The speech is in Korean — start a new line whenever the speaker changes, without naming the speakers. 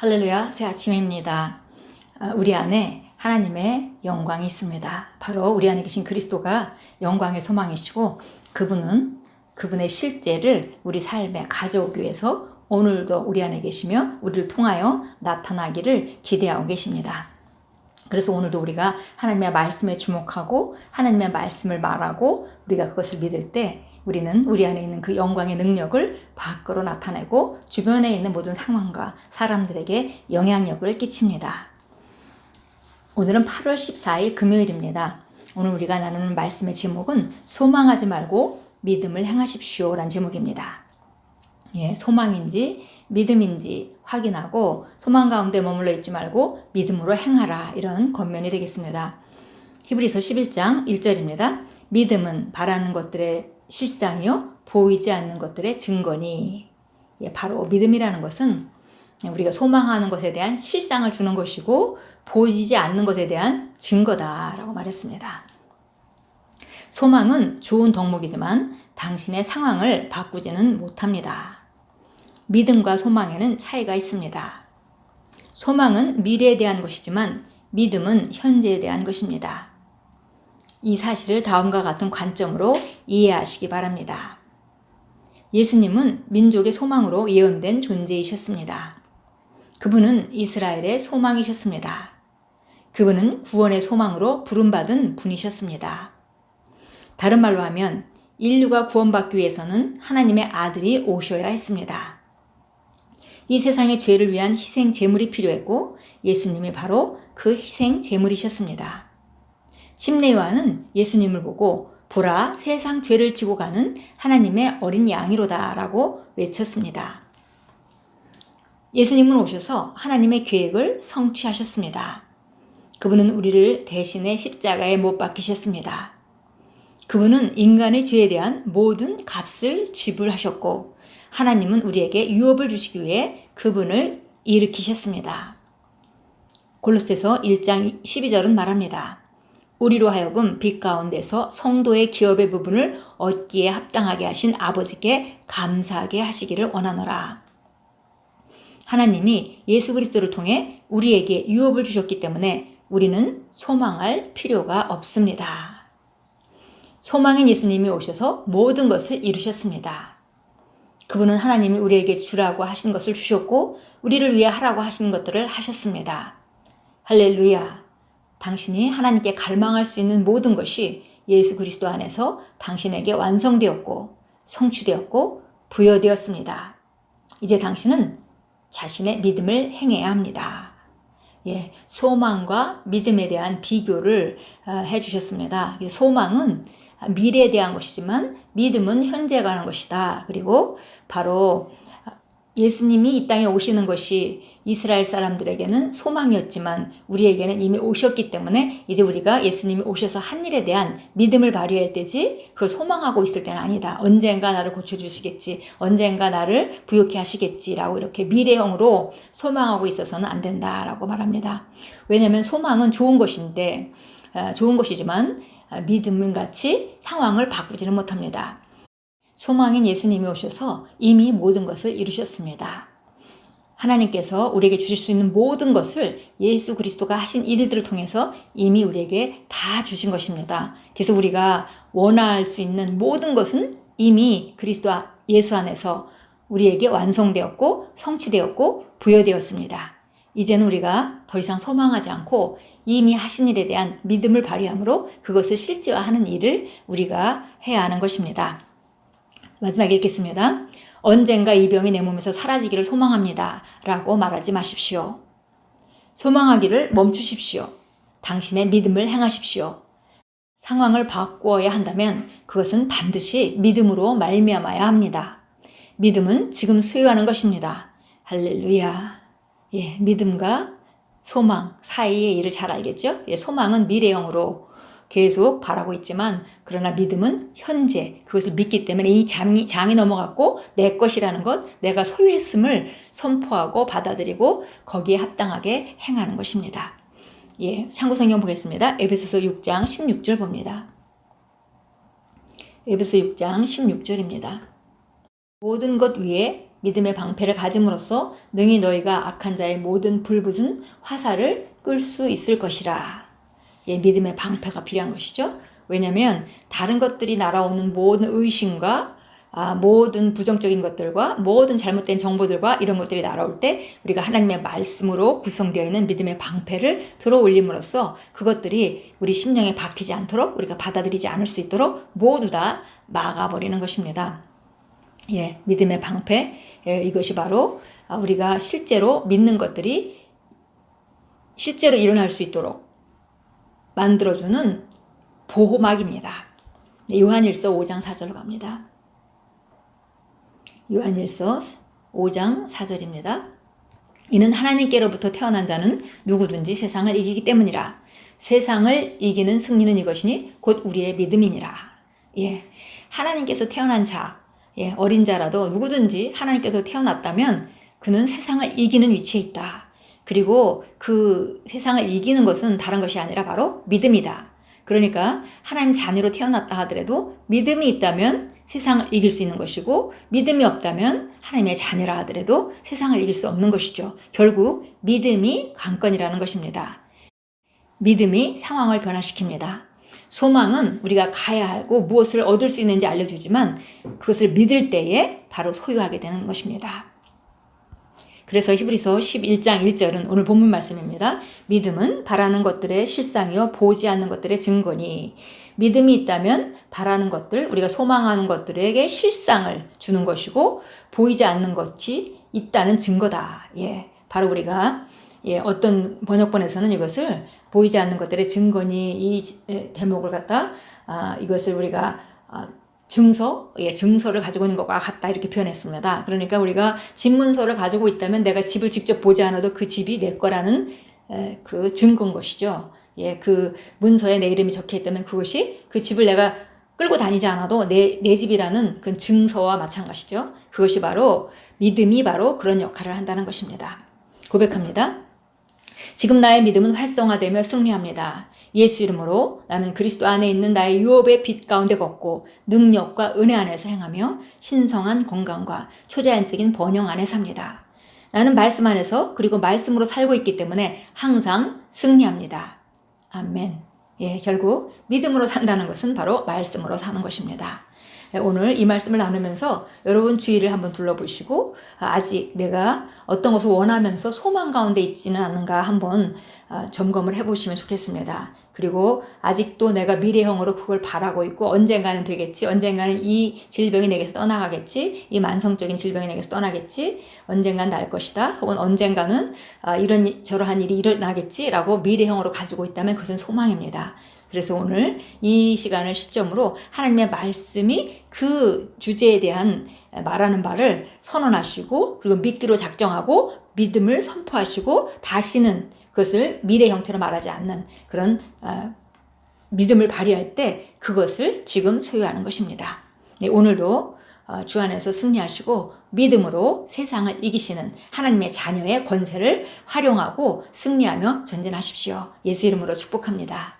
할렐루야, 새 아침입니다. 우리 안에 하나님의 영광이 있습니다. 바로 우리 안에 계신 그리스도가 영광의 소망이시고 그분의 실제를 우리 삶에 가져오기 위해서 오늘도 우리 안에 계시며 우리를 통하여 나타나기를 기대하고 계십니다. 그래서 오늘도 우리가 하나님의 말씀에 주목하고 하나님의 말씀을 말하고 우리가 그것을 믿을 때 우리는 우리 안에 있는 그 영광의 능력을 밖으로 나타내고 주변에 있는 모든 상황과 사람들에게 영향력을 끼칩니다. 오늘은 8월 14일 금요일입니다. 오늘 우리가 나누는 말씀의 제목은 소망하지 말고 믿음을 행하십시오 라는 제목입니다. 소망인지 믿음인지 확인하고 소망 가운데 머물러 있지 말고 믿음으로 행하라, 이런 권면이 되겠습니다. 히브리서 11장 1절입니다. 믿음은 바라는 것들의 실상이요 보이지 않는 것들의 증거니. 바로 믿음이라는 것은 우리가 소망하는 것에 대한 실상을 주는 것이고 보이지 않는 것에 대한 증거다라고 말했습니다. 소망은 좋은 덕목이지만 당신의 상황을 바꾸지는 못합니다. 믿음과 소망에는 차이가 있습니다. 소망은 미래에 대한 것이지만 믿음은 현재에 대한 것입니다. 이 사실을 다음과 같은 관점으로 이해하시기 바랍니다. 예수님은 민족의 소망으로 예언된 존재이셨습니다. 그분은 이스라엘의 소망이셨습니다. 그분은 구원의 소망으로 부름받은 분이셨습니다. 다른 말로 하면 인류가 구원받기 위해서는 하나님의 아들이 오셔야 했습니다. 이 세상의 죄를 위한 희생 제물이 필요했고 예수님이 바로 그 희생 제물이셨습니다. 침례 요한은 예수님을 보고 보라, 세상 죄를 지고 가는 하나님의 어린 양이로다 라고 외쳤습니다. 예수님은 오셔서 하나님의 계획을 성취하셨습니다. 그분은 우리를 대신에 십자가에 못 박히셨습니다. 그분은 인간의 죄에 대한 모든 값을 지불하셨고 하나님은 우리에게 유업을 주시기 위해 그분을 일으키셨습니다. 골로새서 1장 12절은 말합니다. 우리로 하여금 빛 가운데서 성도의 기업의 부분을 얻기에 합당하게 하신 아버지께 감사하게 하시기를 원하노라. 하나님이 예수 그리스도를 통해 우리에게 유업을 주셨기 때문에 우리는 소망할 필요가 없습니다. 소망인 예수님이 오셔서 모든 것을 이루셨습니다. 그분은 하나님이 우리에게 주라고 하신 것을 주셨고 우리를 위해 하라고 하신 것들을 하셨습니다. 할렐루야! 당신이 하나님께 갈망할 수 있는 모든 것이 예수 그리스도 안에서 당신에게 완성되었고 성취되었고 부여되었습니다. 이제 당신은 자신의 믿음을 행해야 합니다. 소망과 믿음에 대한 비교를 해주셨습니다. 소망은 미래에 대한 것이지만 믿음은 현재에 관한 것이다. 그리고 바로 예수님이 이 땅에 오시는 것이 이스라엘 사람들에게는 소망이었지만 우리에게는 이미 오셨기 때문에 이제 우리가 예수님이 오셔서 한 일에 대한 믿음을 발휘할 때지 그걸 소망하고 있을 때는 아니다. 언젠가 나를 고쳐주시겠지. 언젠가 나를 부욕해 하시겠지라고 이렇게 미래형으로 소망하고 있어서는 안 된다라고 말합니다. 왜냐하면 소망은 좋은 것인데 좋은 것이지만 믿음을 같이 상황을 바꾸지는 못합니다. 소망인 예수님이 오셔서 이미 모든 것을 이루셨습니다. 하나님께서 우리에게 주실 수 있는 모든 것을 예수 그리스도가 하신 일들을 통해서 이미 우리에게 다 주신 것입니다. 그래서 우리가 원할 수 있는 모든 것은 이미 그리스도 예수 안에서 우리에게 완성되었고 성취되었고 부여되었습니다. 이제는 우리가 더 이상 소망하지 않고 이미 하신 일에 대한 믿음을 발휘함으로 그것을 실제화하는 일을 우리가 해야 하는 것입니다. 마지막에 읽겠습니다. 언젠가 이 병이 내 몸에서 사라지기를 소망합니다. 라고 말하지 마십시오. 소망하기를 멈추십시오. 당신의 믿음을 행하십시오. 상황을 바꾸어야 한다면 그것은 반드시 믿음으로 말미암아야 합니다. 믿음은 지금 수요하는 것입니다. 할렐루야. 믿음과 소망 사이의 일을 잘 알겠죠? 소망은 미래형으로 계속 바라고 있지만 그러나 믿음은 현재 그것을 믿기 때문에 이 장이 넘어갔고 내 것이라는 것, 내가 소유했음을 선포하고 받아들이고 거기에 합당하게 행하는 것입니다. 참고성경 보겠습니다. 에베소서 6장 16절 봅니다. 에베소 6장 16절입니다. 모든 것 위에 믿음의 방패를 가짐으로써 능히 너희가 악한 자의 모든 불붙은 화살을 끌 수 있을 것이라. 예, 믿음의 방패가 필요한 것이죠. 왜냐하면 다른 것들이 날아오는 모든 의심과 모든 부정적인 것들과 모든 잘못된 정보들과 이런 것들이 날아올 때 우리가 하나님의 말씀으로 구성되어 있는 믿음의 방패를 들어 올림으로써 그것들이 우리 심령에 박히지 않도록 우리가 받아들이지 않을 수 있도록 모두 다 막아버리는 것입니다. 예, 믿음의 방패, 이것이 바로 우리가 실제로 믿는 것들이 실제로 일어날 수 있도록 만들어주는 보호막입니다. 요한일서 5장 4절로 갑니다. 요한일서 5장 4절입니다. 이는 하나님께로부터 태어난 자는 누구든지 세상을 이기기 때문이라. 세상을 이기는 승리는 이것이니 곧 우리의 믿음이니라. 예, 하나님께서 태어난 자, 예, 어린 자라도 누구든지 하나님께서 태어났다면 그는 세상을 이기는 위치에 있다. 그리고 그 세상을 이기는 것은 다른 것이 아니라 바로 믿음이다. 그러니까 하나님 자녀로 태어났다 하더라도 믿음이 있다면 세상을 이길 수 있는 것이고 믿음이 없다면 하나님의 자녀라 하더라도 세상을 이길 수 없는 것이죠. 결국 믿음이 관건이라는 것입니다. 믿음이 상황을 변화시킵니다. 소망은 우리가 가야 하고 무엇을 얻을 수 있는지 알려주지만 그것을 믿을 때에 바로 소유하게 되는 것입니다. 그래서 히브리서 11장 1절은 오늘 본문 말씀입니다. 믿음은 바라는 것들의 실상이요 보지 않는 것들의 증거니. 믿음이 있다면 바라는 것들, 우리가 소망하는 것들에게 실상을 주는 것이고 보이지 않는 것이 있다는 증거다. 예, 바로 우리가 어떤 번역본에서는 이것을 보이지 않는 것들의 증거니 이 대목을 갖다 이것을 우리가 증서를 가지고 있는 것과 같다 이렇게 표현했습니다. 그러니까 우리가 집문서를 가지고 있다면 내가 집을 직접 보지 않아도 그 집이 내 거라는 그 증거인 것이죠. 예, 그 문서에 내 이름이 적혀 있다면 그것이 그 집을 내가 끌고 다니지 않아도 내 집이라는 그 증서와 마찬가지죠. 그것이 바로 믿음이 바로 그런 역할을 한다는 것입니다. 고백합니다. 지금 나의 믿음은 활성화되며 승리합니다. 예수 이름으로 나는 그리스도 안에 있는 나의 유업의 빛 가운데 걷고 능력과 은혜 안에서 행하며 신성한 건강과 초자연적인 번영 안에 삽니다. 나는 말씀 안에서 그리고 말씀으로 살고 있기 때문에 항상 승리합니다. 아멘. 예, 결국 믿음으로 산다는 것은 바로 말씀으로 사는 것입니다. 오늘 이 말씀을 나누면서 여러분 주위를 한번 둘러보시고 아직 내가 어떤 것을 원하면서 소망 가운데 있지는 않은가 한번 점검을 해보시면 좋겠습니다. 그리고 아직도 내가 미래형으로 그걸 바라고 있고 언젠가는 되겠지, 언젠가는 이 질병이 내게서 떠나가겠지, 이 만성적인 질병이 내게서 떠나겠지, 언젠간 날 것이다, 혹은 언젠가는 이런 저러한 일이 일어나겠지라고 미래형으로 가지고 있다면 그것은 소망입니다. 그래서 오늘 이 시간을 시점으로 하나님의 말씀이 그 주제에 대한 말하는 바를 선언하시고 그리고 믿기로 작정하고 믿음을 선포하시고 다시는 그것을 미래 형태로 말하지 않는 그런 믿음을 발휘할 때 그것을 지금 소유하는 것입니다. 네, 오늘도 주 안에서 승리하시고 믿음으로 세상을 이기시는 하나님의 자녀의 권세를 활용하고 승리하며 전진하십시오. 예수 이름으로 축복합니다.